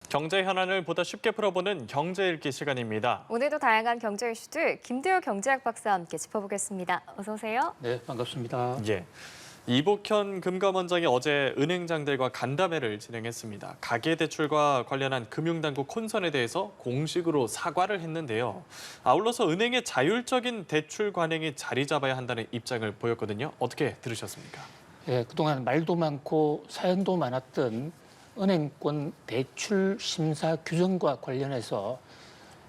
경제 현안을 보다 쉽게 풀어보는 경제 읽기 시간입니다. 오늘도 다양한 경제 이슈들 김대호 경제학 박사와 함께 짚어보겠습니다. 어서 오세요. 네, 반갑습니다. 예. 이복현 금감원장이 어제 은행장들과 간담회를 진행했습니다. 가계대출과 관련한 금융당국 혼선에 대해서 공식으로 사과를 했는데요. 아울러서 은행의 자율적인 대출 관행이 자리 잡아야 한다는 입장을 보였거든요. 어떻게 들으셨습니까? 예, 그동안 말도 많고 사연도 많았던 은행권 대출 심사 규정과 관련해서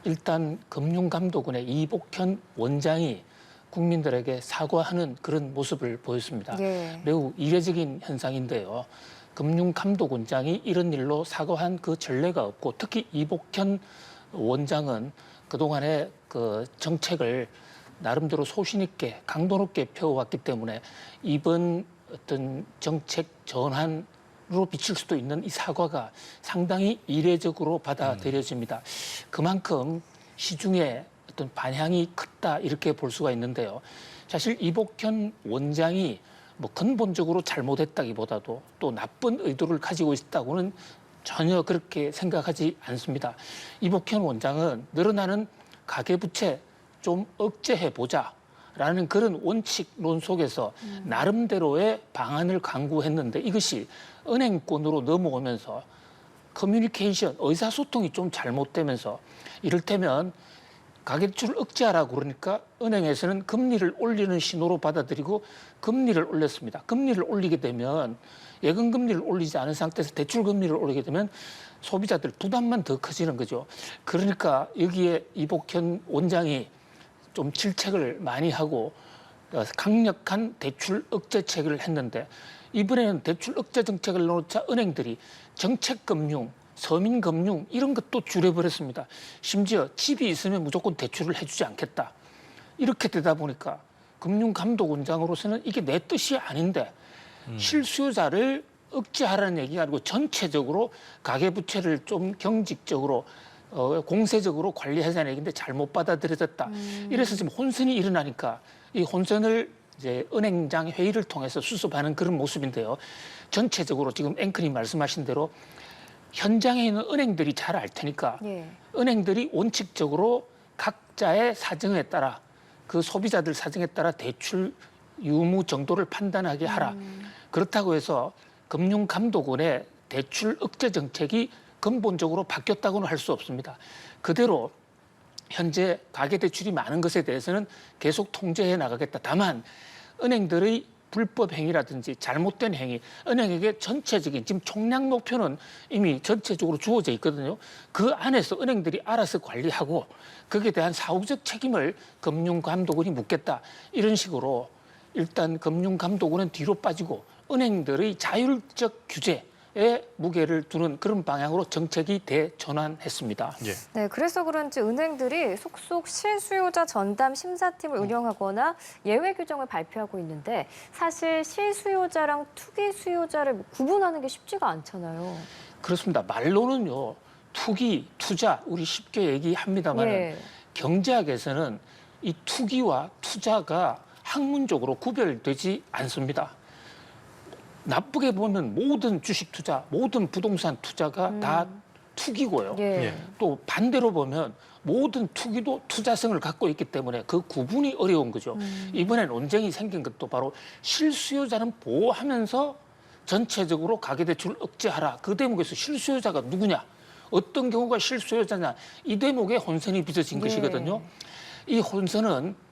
일단 금융감독원의 이복현 원장이 국민들에게 사과하는 그런 모습을 보였습니다. 예. 매우 이례적인 현상인데요. 금융감독원장이 이런 일로 사과한 그 전례가 없고 특히 이복현 원장은 그동안의 그 정책을 나름대로 소신 있게 강도 높게 펴왔기 때문에 이번 어떤 정책 전환으로 비칠 수도 있는 이 사과가 상당히 이례적으로 받아들여집니다. 그만큼 시중에 어떤 반향이 크다 이렇게 볼 수가 있는데요. 사실 이복현 원장이 뭐 근본적으로 잘못했다기보다도 또 나쁜 의도를 가지고 있다고는 전혀 그렇게 생각하지 않습니다. 이복현 원장은 늘어나는 가계부채 좀 억제해보자 라는 그런 원칙론 속에서 나름대로의 방안을 강구했는데 이것이 은행권으로 넘어오면서 커뮤니케이션, 의사소통이 좀 잘못되면서 이를테면 가계대출을 억제하라고 그러니까 은행에서는 금리를 올리는 신호로 받아들이고 금리를 올렸습니다. 금리를 올리게 되면 예금 금리를 올리지 않은 상태에서 대출 금리를 올리게 되면 소비자들 부담만 더 커지는 거죠. 그러니까 여기에 이복현 원장이 좀 질책을 많이 하고 강력한 대출 억제책을 했는데 이번에는 대출 억제 정책을 놓자 은행들이 정책금융, 서민금융 이런 것도 줄여버렸습니다. 심지어 집이 있으면 무조건 대출을 해주지 않겠다. 이렇게 되다 보니까 금융감독원장으로서는 이게 내 뜻이 아닌데 실수요자를 억제하라는 얘기가 아니고 전체적으로 가계부채를 좀 경직적으로 공세적으로 관리하자는 얘기인데 잘못 받아들여졌다. 이래서 지금 혼선이 일어나니까 이 혼선을 이제 은행장 회의를 통해서 수습하는 그런 모습인데요. 전체적으로 지금 앵커님 말씀하신 대로 현장에 있는 은행들이 잘 알 테니까 예. 은행들이 원칙적으로 각자의 사정에 따라 그 소비자들 사정에 따라 대출 유무 정도를 판단하게 하라. 그렇다고 해서 금융감독원의 대출 억제 정책이 근본적으로 바뀌었다고는 할 수 없습니다. 그대로 현재 가계대출이 많은 것에 대해서는 계속 통제해 나가겠다. 다만 은행들의 불법 행위라든지 잘못된 행위, 은행에게 전체적인 지금 총량 목표는 이미 전체적으로 주어져 있거든요. 그 안에서 은행들이 알아서 관리하고 거기에 대한 사후적 책임을 금융감독원이 묻겠다. 이런 식으로 일단 금융감독원은 뒤로 빠지고 은행들의 자율적 규제에 무게를 두는 그런 방향으로 정책이 대전환했습니다. 예. 네, 그래서 그런지 은행들이 속속 실수요자 전담 심사팀을 운영하거나 예외 규정을 발표하고 있는데 사실 실수요자랑 투기 수요자를 구분하는 게 쉽지가 않잖아요. 그렇습니다. 말로는요. 투기, 투자 우리 쉽게 얘기합니다만 예. 경제학에서는 이 투기와 투자가 학문적으로 구별되지 않습니다. 나쁘게 보면 모든 주식 투자, 모든 부동산 투자가 다 투기고요. 예. 예. 또 반대로 보면 모든 투기도 투자성을 갖고 있기 때문에 그 구분이 어려운 거죠. 이번에 논쟁이 생긴 것도 바로 실수요자는 보호하면서 전체적으로 가계대출을 억제하라. 그 대목에서 실수요자가 누구냐? 어떤 경우가 실수요자냐? 이 대목에 혼선이 빚어진 것이거든요. 이 혼선은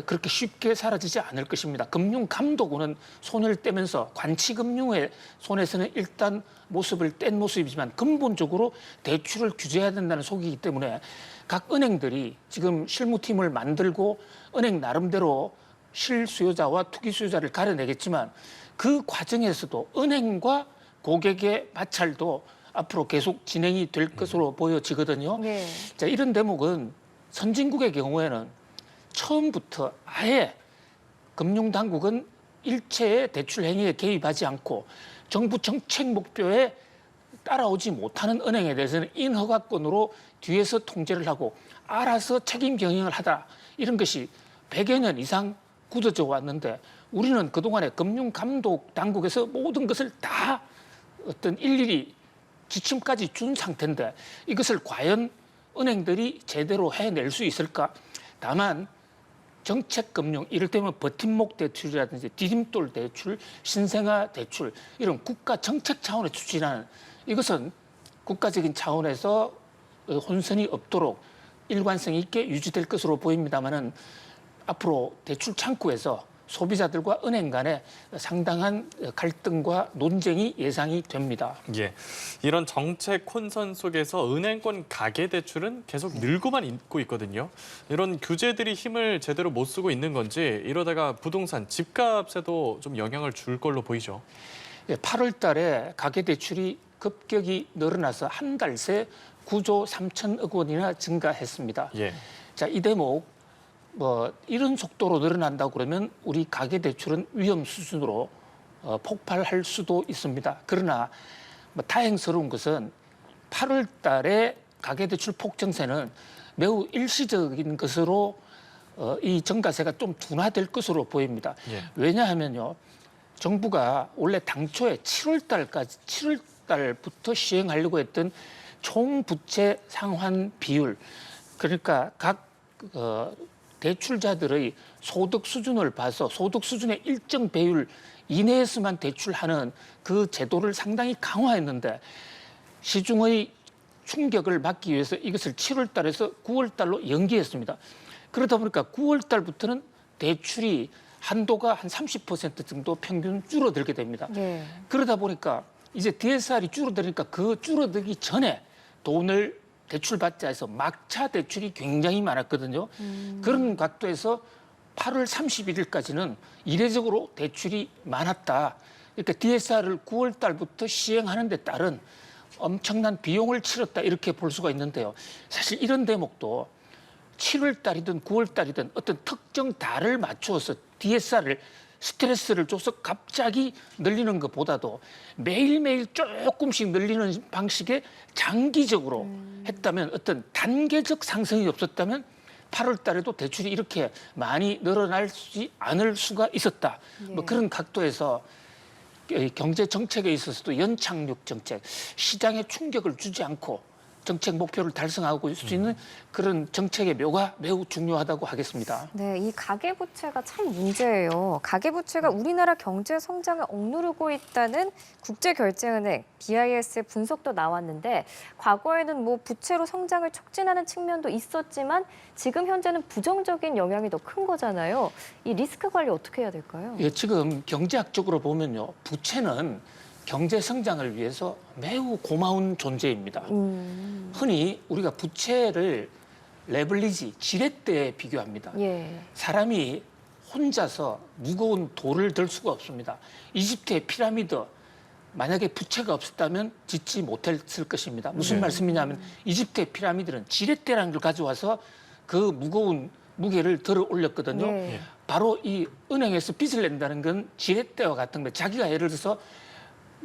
그렇게 쉽게 사라지지 않을 것입니다. 금융감독원은 손을 떼면서 관치금융의 손에서는 일단 모습을 뗀 모습이지만 근본적으로 대출을 규제해야 된다는 속이기 때문에 각 은행들이 지금 실무팀을 만들고 은행 나름대로 실수요자와 투기수요자를 가려내겠지만 그 과정에서도 은행과 고객의 마찰도 앞으로 계속 진행이 될 것으로 보여지거든요. 예. 자, 이런 대목은 선진국의 경우에는 처음부터 아예 금융당국은 일체의 대출 행위에 개입하지 않고 정부 정책 목표에 따라오지 못하는 은행에 대해서는 인허가권으로 뒤에서 통제를 하고 알아서 책임 경영을 하다. 이런 것이 100여 년 이상 굳어져 왔는데 우리는 그동안에 금융감독 당국에서 모든 것을 다 어떤 일일이 지침까지 준 상태인데 이것을 과연 은행들이 제대로 해낼 수 있을까? 다만 정책금융, 이를테면 버팀목 대출이라든지 디딤돌 대출, 신생아 대출 이런 국가 정책 차원의 추진하는 이것은 국가적인 차원에서 혼선이 없도록 일관성 있게 유지될 것으로 보입니다만은 앞으로 대출 창구에서 소비자들과 은행 간에 상당한 갈등과 논쟁이 예상이 됩니다. 예, 이런 정책 혼선 속에서 은행권 가계대출은 계속 늘고만 있고 있거든요. 이런 규제들이 힘을 제대로 못 쓰고 있는 건지 이러다가 부동산, 집값에도 좀 영향을 줄 걸로 보이죠. 8월 달에 가계대출이 급격히 늘어나서 한 달 새 9조 3천억 원이나 증가했습니다. 예. 자, 이 대목 이런 속도로 늘어난다고 그러면 우리 가계대출은 위험 수준으로 폭발할 수도 있습니다. 그러나 다행스러운 것은 8월 달에 가계대출 폭증세는 매우 일시적인 것으로 이 증가세가 좀 둔화될 것으로 보입니다. 예. 왜냐하면요. 정부가 원래 당초에 7월 달부터 시행하려고 했던 총 부채 상환 비율, 그러니까 각 대출자들의 소득 수준을 봐서 소득 수준의 일정 배율 이내에서만 대출하는 그 제도를 상당히 강화했는데 시중의 충격을 막기 위해서 이것을 7월 달에서 9월 달로 연기했습니다. 그러다 보니까 9월 달부터는 대출이 한도가 한 30% 정도 평균 줄어들게 됩니다. 네. 그러다 보니까 이제 DSR이 줄어드니까 그 줄어들기 전에 돈을 대출받자 해서 막차 대출이 굉장히 많았거든요. 그런 각도에서 8월 31일까지는 이례적으로 대출이 많았다. 그러니까 DSR을 9월 달부터 시행하는 데 따른 엄청난 비용을 치렀다 이렇게 볼 수가 있는데요. 사실 이런 대목도 7월 달이든 9월 달이든 어떤 특정 달을 맞추어서 DSR을 스트레스를 줘서 갑자기 늘리는 것보다도 매일매일 조금씩 늘리는 방식의 장기적으로 했다면 어떤 단계적 상승이 없었다면 8월 달에도 대출이 이렇게 많이 늘어나지 않을 수가 있었다. 뭐 그런 각도에서 경제 정책에 있어서도 연착륙 정책, 시장에 충격을 주지 않고 정책 목표를 달성하고 있을 수 있는 그런 정책의 묘가 매우 중요하다고 하겠습니다. 네, 이 가계부채가 참 문제예요. 가계부채가 우리나라 경제 성장을 억누르고 있다는 국제결제은행 BIS의 분석도 나왔는데 과거에는 뭐 부채로 성장을 촉진하는 측면도 있었지만 지금 현재는 부정적인 영향이 더 큰 거잖아요. 이 리스크 관리 어떻게 해야 될까요? 예, 지금 경제학적으로 보면요, 부채는 경제 성장을 위해서 매우 고마운 존재입니다. 흔히 우리가 부채를 레버리지, 지렛대에 비교합니다. 예. 사람이 혼자서 무거운 돌을 들 수가 없습니다. 이집트의 피라미드, 만약에 부채가 없었다면 짓지 못했을 것입니다. 무슨 말씀이냐면 이집트의 피라미드는 지렛대라는 걸 가져와서 그 무거운 무게를 들어 올렸거든요. 예. 바로 이 은행에서 빚을 낸다는 건 지렛대와 같은 거예요. 자기가 예를 들어서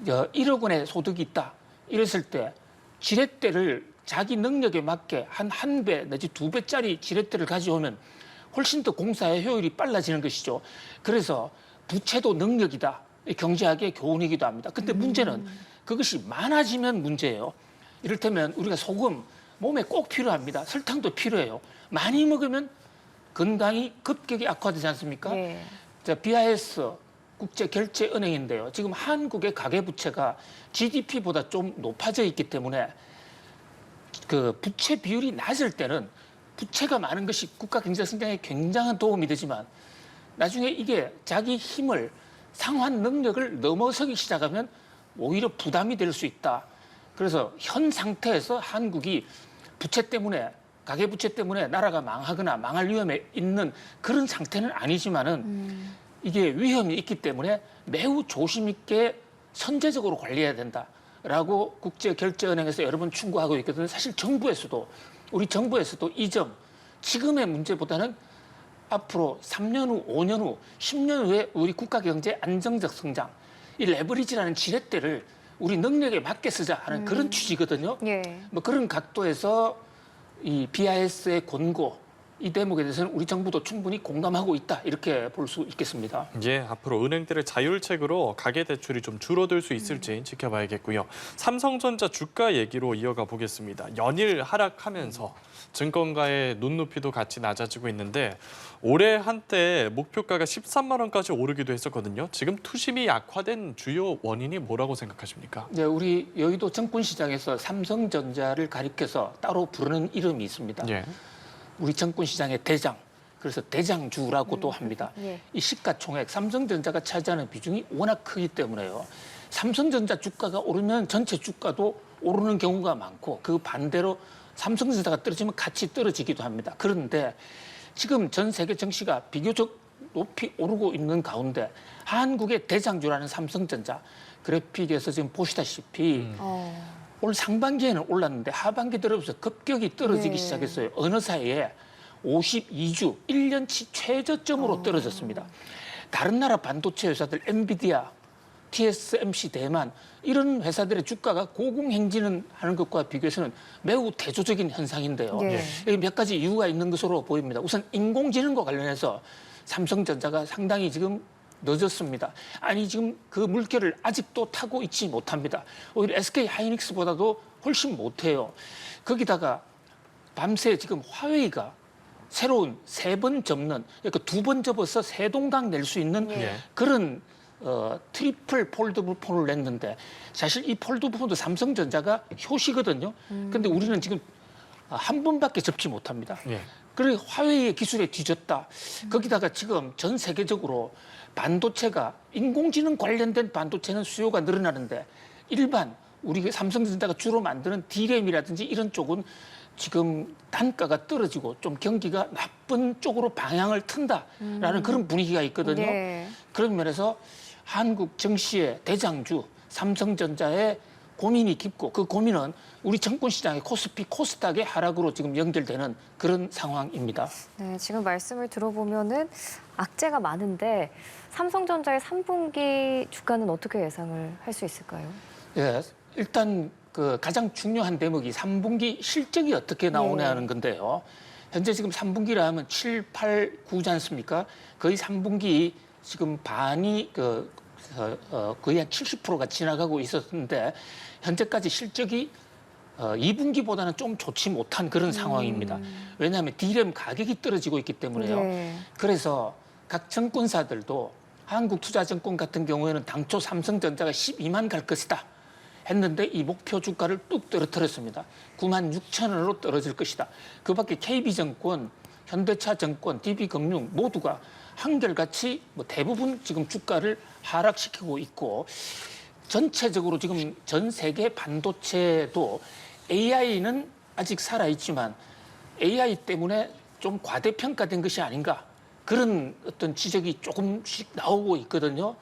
1억 원의 소득이 있다. 이랬을 때 지렛대를 자기 능력에 맞게 한 배 내지 2배짜리 지렛대를 가져오면 훨씬 더 공사의 효율이 빨라지는 것이죠. 그래서 부채도 능력이다. 경제학의 교훈이기도 합니다. 근데 문제는 그것이 많아지면 문제예요. 이를테면 우리가 소금 몸에 꼭 필요합니다. 설탕도 필요해요. 많이 먹으면 건강이 급격히 악화되지 않습니까? 예. 자, BIS 국제결제은행인데요. 지금 한국의 가계부채가 GDP보다 좀 높아져 있기 때문에 그 부채 비율이 낮을 때는 부채가 많은 것이 국가 경제 성장에 굉장한 도움이 되지만 나중에 이게 자기 힘을 상환 능력을 넘어서기 시작하면 오히려 부담이 될 수 있다. 그래서 현 상태에서 한국이 부채 때문에 가계부채 때문에 나라가 망하거나 망할 위험에 있는 그런 상태는 아니지만은 이게 위험이 있기 때문에 매우 조심 있게 선제적으로 관리해야 된다라고 국제결제은행에서 여러 번 충고하고 있거든요. 사실 정부에서도 우리 정부에서도 이 점 지금의 문제보다는 앞으로 3년 후, 5년 후, 10년 후에 우리 국가 경제 안정적 성장, 이 레버리지라는 지렛대를 우리 능력에 맞게 쓰자 하는 그런 취지거든요. 예. 뭐 그런 각도에서 이 BIS의 권고, 이 대목에 대해서는 우리 정부도 충분히 공감하고 있다 이렇게 볼 수 있겠습니다. 예, 앞으로 은행들의 자율책으로 가계대출이 좀 줄어들 수 있을지 지켜봐야겠고요. 삼성전자 주가 얘기로 이어가 보겠습니다. 연일 하락하면서 증권가의 눈높이도 같이 낮아지고 있는데 올해 한때 목표가가 13만 원까지 오르기도 했었거든요. 지금 투심이 약화된 주요 원인이 뭐라고 생각하십니까? 이제 우리 여의도 증권시장에서 삼성전자를 가리켜서 따로 부르는 이름이 있습니다. 예. 우리 증권시장의 대장, 그래서 대장주라고도 합니다. 예. 이 시가총액, 삼성전자가 차지하는 비중이 워낙 크기 때문에요. 삼성전자 주가가 오르면 전체 주가도 오르는 경우가 많고 그 반대로 삼성전자가 떨어지면 같이 떨어지기도 합니다. 그런데 지금 전 세계 증시가 비교적 높이 오르고 있는 가운데 한국의 대장주라는 삼성전자 그래픽에서 지금 보시다시피 올 상반기에는 올랐는데 하반기 들어서 급격히 떨어지기 네. 시작했어요. 어느 사이에 52주, 1년치 최저점으로 떨어졌습니다. 다른 나라 반도체 회사들 엔비디아, TSMC, 대만 이런 회사들의 주가가 고공행진은 하는 것과 비교해서는 매우 대조적인 현상인데요. 네. 여기 몇 가지 이유가 있는 것으로 보입니다. 우선 인공지능과 관련해서 삼성전자가 상당히 지금 늦었습니다. 아니 지금 그 물결을 아직도 타고 있지 못합니다. 오히려 SK 하이닉스보다도 훨씬 못해요. 거기다가 밤새 지금 화웨이가 새로운 3번 접는 그러니까 2번 접어서 세 동강 낼 수 있는 예. 그런 트리플 폴더블 폰을 냈는데 사실 이 폴더블 폰도 삼성전자가 효시거든요. 근데 우리는 지금 한 번밖에 접지 못합니다. 예. 그래 화웨이의 기술에 뒤졌다. 거기다가 지금 전 세계적으로 반도체가 인공지능 관련된 반도체는 수요가 늘어나는데 일반 우리 삼성전자가 주로 만드는 D램이라든지 이런 쪽은 지금 단가가 떨어지고 좀 경기가 나쁜 쪽으로 방향을 튼다라는 그런 분위기가 있거든요. 네. 그런 면에서 한국 증시의 대장주 삼성전자의 고민이 깊고 그 고민은 우리 증권시장의 코스피, 코스닥의 하락으로 지금 연결되는 그런 상황입니다. 네, 지금 말씀을 들어보면은 악재가 많은데 삼성전자의 3분기 주가는 어떻게 예상을 할 수 있을까요? 예, 일단 그 가장 중요한 대목이 3분기 실적이 어떻게 나오냐 하는 건데요. 현재 지금 3분기라 하면 7, 8, 9지 않습니까? 거의 3분기 지금 반이 거의 한 70%가 지나가고 있었는데 현재까지 실적이 2분기보다는 좀 좋지 못한 그런 상황입니다. 왜냐하면 D램 가격이 떨어지고 있기 때문에요. 네. 그래서 각 증권사들도 한국투자증권 같은 경우에는 당초 삼성전자가 12만 갈 것이다 했는데 이 목표 주가를 뚝 떨어뜨렸습니다. 9만 6천 원으로 떨어질 것이다. 그 밖에 KB증권, 현대차증권, DB금융 모두가 한결같이 대부분 지금 주가를 하락시키고 있고 전체적으로 지금 전 세계 반도체도 AI는 아직 살아있지만 AI 때문에 좀 과대평가된 것이 아닌가 그런 어떤 지적이 조금씩 나오고 있거든요.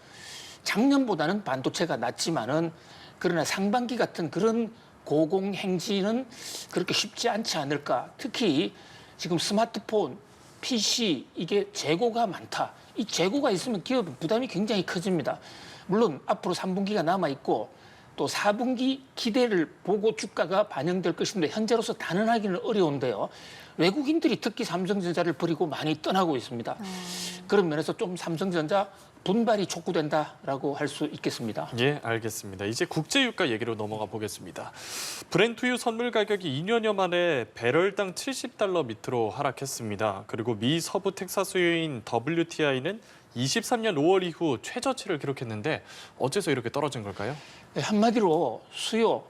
작년보다는 반도체가 낮지만은 그러나 상반기 같은 그런 고공행진은 그렇게 쉽지 않지 않을까. 특히 지금 스마트폰, PC 이게 재고가 많다. 이 재고가 있으면 기업은 부담이 굉장히 커집니다. 물론 앞으로 3분기가 남아있고 또 4분기 기대를 보고 주가가 반영될 것인데 현재로서 단언하기는 어려운데요. 외국인들이 특히 삼성전자를 버리고 많이 떠나고 있습니다. 그런 면에서 좀 삼성전자 분발이 촉구된다라고 할 수 있겠습니다. 예, 알겠습니다. 이제 국제유가 얘기로 넘어가 보겠습니다. 브렌트유 선물 가격이 2년여 만에 배럴당 70달러 밑으로 하락했습니다. 그리고 미 서부 텍사스유인 WTI는 23년 5월 이후 최저치를 기록했는데 어째서 이렇게 떨어진 걸까요? 네, 한마디로 수요,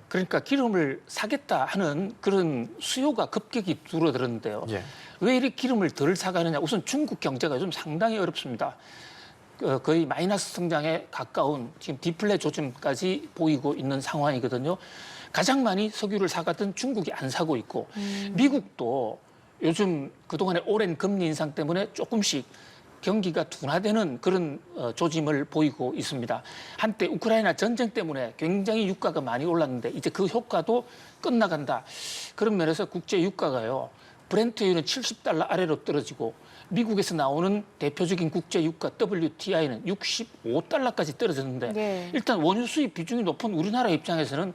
그러니까 기름을 사겠다 하는 그런 수요가 급격히 줄어들었는데요. 예. 왜 이렇게 기름을 덜 사가느냐? 우선 중국 경제가 좀 상당히 어렵습니다. 거의 마이너스 성장에 가까운 지금 디플레 조짐까지 보이고 있는 상황이거든요. 가장 많이 석유를 사가던 중국이 안 사고 있고 미국도 요즘 그동안의 오랜 금리 인상 때문에 조금씩 경기가 둔화되는 그런 조짐을 보이고 있습니다. 한때 우크라이나 전쟁 때문에 굉장히 유가가 많이 올랐는데 이제 그 효과도 끝나간다. 그런 면에서 국제 유가가요. 브렌트유는 70달러 아래로 떨어지고 미국에서 나오는 대표적인 국제 유가 WTI는 65달러까지 떨어졌는데 네. 일단 원유 수입 비중이 높은 우리나라 입장에서는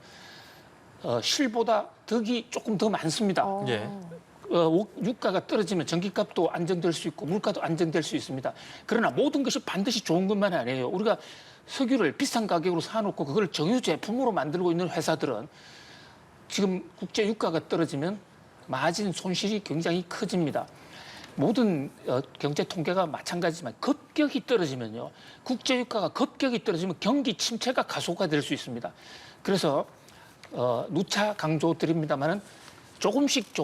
실보다 덕이 조금 더 많습니다. 예. 유가가 떨어지면 전기값도 안정될 수 있고 물가도 안정될 수 있습니다. 그러나 모든 것이 반드시 좋은 것만 아니에요. 우리가 석유를 비싼 가격으로 사놓고 그걸 정유 제품으로 만들고 있는 회사들은 지금 국제 유가가 떨어지면 마진 손실이 굉장히 커집니다. 모든 경제 통계가 마찬가지지만 급격히 떨어지면요. 국제 유가가 급격히 떨어지면 경기 침체가 가속화될 수 있습니다. 그래서 누차 강조드립니다만은 조금씩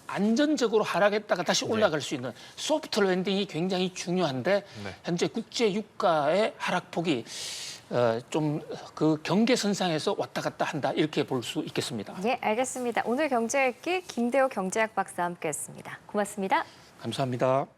안전적으로 하락했다가 다시 올라갈 수 있는 소프트 랜딩이 굉장히 중요한데 현재 국제 유가의 하락폭이 좀 그 경계선상에서 왔다 갔다 한다 이렇게 볼 수 있겠습니다. 예, 알겠습니다. 오늘 경제 읽기 김대호 경제학 박사와 함께했습니다. 고맙습니다. 감사합니다.